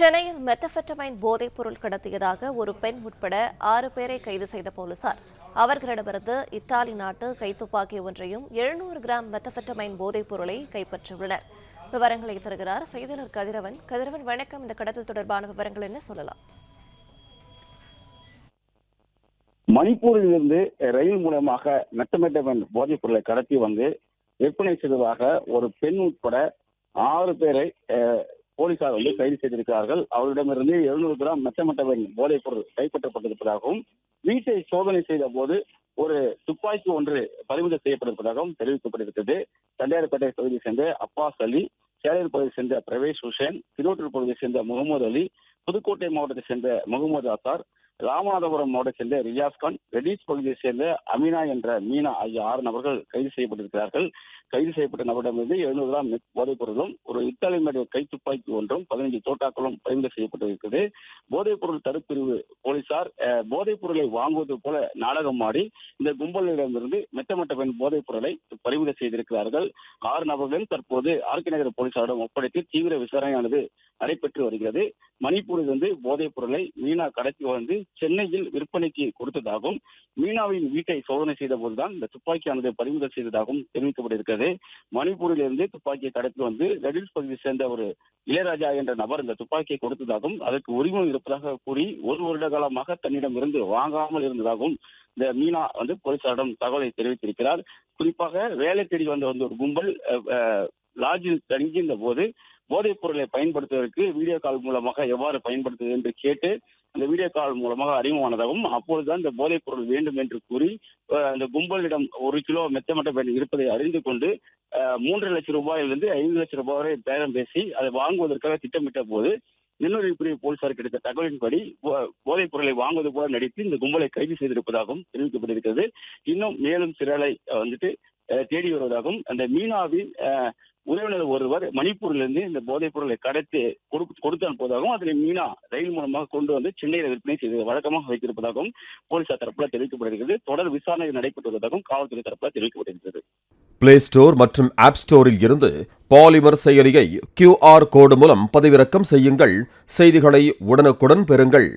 சென்னையில் மெத்தபெட்டமைன் போதைப் பொருள் கடத்தியதாக ஒரு பெண் உட்பட 6 பேரை கைது செய்த போலீசார் அவர்களிடமிருந்து இத்தாலி நாட்டு கைத்துப்பாக்கி ஒன்றையும் 700 கிராம் மெத்தபெட்டமைன் போதைப் பொருளை கைப்பற்றியுள்ளனர். விவரங்களை தருகிறார் செய்தியாளர் கதிரவன். வணக்கம். இந்த கடத்தல் தொடர்பான விவரங்கள் என்ன சொல்லலாம்? மணிப்பூரிலிருந்து ரயில் மூலமாக மெத்தபெட்டமைன் போதைப் பொருளை கடத்தி வந்து விற்பனை செய்ததாக ஒரு பெண் உட்பட 6 பேரை போலீசார் கைது செய்திருக்கிறார்கள். அவரிடமிருந்து 700 கிராம் மெத்தபெட்டமைன் போதைப் பொருள் கைப்பற்றப்பட்டிருப்பதாகவும் வீட்டை சோதனை செய்த போது ஒரு துப்பாக்கி ஒன்று பறிமுதல் செய்யப்பட்டிருப்பதாகவும் தெரிவிக்கப்பட்டிருக்கிறது. தண்டையார்பேட்டை பகுதியை சேர்ந்த அப்பாஸ் அலி, சேலையூர் பகுதியை சேர்ந்த பிரவேஷ் ஹுசேன், திருவொற்றூர் பகுதியை சேர்ந்த முகமது அலி, புதுக்கோட்டை மாவட்டத்தை சேர்ந்த முகமது அசார், ராமநாதபுரம் மாவட்டத்தை சேர்ந்த ரியாஸ்கான், ரெடிஸ் பகுதியை சேர்ந்த அமீனா என்ற மீனா ஆகிய 6 நபர்கள் கைது செய்யப்பட்டிருக்கிறார்கள். கைது செய்யப்பட்ட நபரிடமிருந்து 700 கிராம் போதைப் பொருளும் ஒரு இத்தாலி மேடு கைத்துப்பாக்கி ஒன்றும் 15 தோட்டாக்களும் பறிமுதல் செய்யப்பட்டிருக்கிறது. போதைப் பொருள் தடுப்பிரிவு போலீசார் போதைப் பொருளை வாங்குவது போல நாடகம் ஆடி இந்த கும்பலிடமிருந்து மெத்தபெட்டமைன் போதைப் பொருளை பறிமுதல் செய்திருக்கிறார்கள். 6 நபர்களும் தற்போது ஆர்கே நகர் போலீசாரிடம் ஒப்படைத்து தீவிர விசாரணையானது நடைபெற்று வருகிறது. மணிப்பூரிலிருந்து போதைப் பொருளை மீனா கடத்தி வந்து சென்னையில் விற்பனைக்கு கொடுத்ததாகவும் மீனாவின் வீட்டை சோதனை செய்த போதுதான் இந்த துப்பாக்கியானது பறிமுதல் செய்ததாகவும் தெரிவிக்கப்பட்டிருக்கிறது. மணிப்பூரிலிருந்து துப்பாக்கியை கடத்தி வந்து ரெடில்ஸ் பகுதியை சேர்ந்த ஒரு இளையராஜா என்ற நபர் இந்த துப்பாக்கியை கொடுத்ததாகவும் அதற்கு உரிமம் இருப்பதாக கூறி 1 வருட காலமாக தன்னிடம் இருந்து வாங்காமல் இருந்ததாகவும் இந்த மீனா போலீசாரிடம் தகவலை தெரிவித்திருக்கிறார். குறிப்பாக வேலை தேடி வந்த ஒரு கும்பல் லாட்ஜில் தங்கியிருந்த போது போதைப் பொருளை பயன்படுத்துவதற்கு வீடியோ கால் மூலமாக எவ்வாறு பயன்படுத்துவது என்று கேட்டு அந்த வீடியோ கால் மூலமாக அறிமுகமானதாகவும் அப்பொழுதுதான் இந்த போதைப் பொருள் வேண்டும் என்று கூறி அந்த கும்பலிடம் 1 கிலோ மெத்தபெட்டமைன் இருப்பதை அறிந்து கொண்டு 3 லட்சம் ரூபாயிலிருந்து 5 லட்சம் ரூபாய் வரை பேரம் பேசி அதை வாங்குவதற்காக திட்டமிட்ட போது இன்னொரு பிரிவு போலீசார் கிடைத்த தகவலின்படி போதைப் பொருளை வாங்குவது போல நடித்து இந்த கும்பலை கைது செய்திருப்பதாகவும் தெரிவிக்கப்பட்டிருக்கிறது. இன்னும் மேலும் சிலரை தேடி வருவதாகவும் அந்த மீனாவின் உறவினர் ஒருவர் மணிப்பூரிலிருந்து இந்த போதைப் பொருளை கடத்தி கொடுத்து அனுப்புவதாகவும் அதில் மீனா ரயில் மூலமாக கொண்டு வந்து சென்னையில் விற்பனை செய்து வழக்கமாக வைத்திருப்பதாகவும் போலீசார் தரப்பில் தெரிவிக்கப்படுகிறது. தொடர் விசாரணை நடைபெற்று வருவதாகவும் காவல்துறை தரப்பில் தெரிவிக்கப்பட்டிருக்கிறது. பிளே ஸ்டோர் மற்றும் ஆப் ஸ்டோரில் இருந்து பாலிமர் செயலியை QR கோடு மூலம் பதிவிறக்கம் செய்யுங்கள். செய்திகளை உடனுக்குடன் பெறுங்கள்.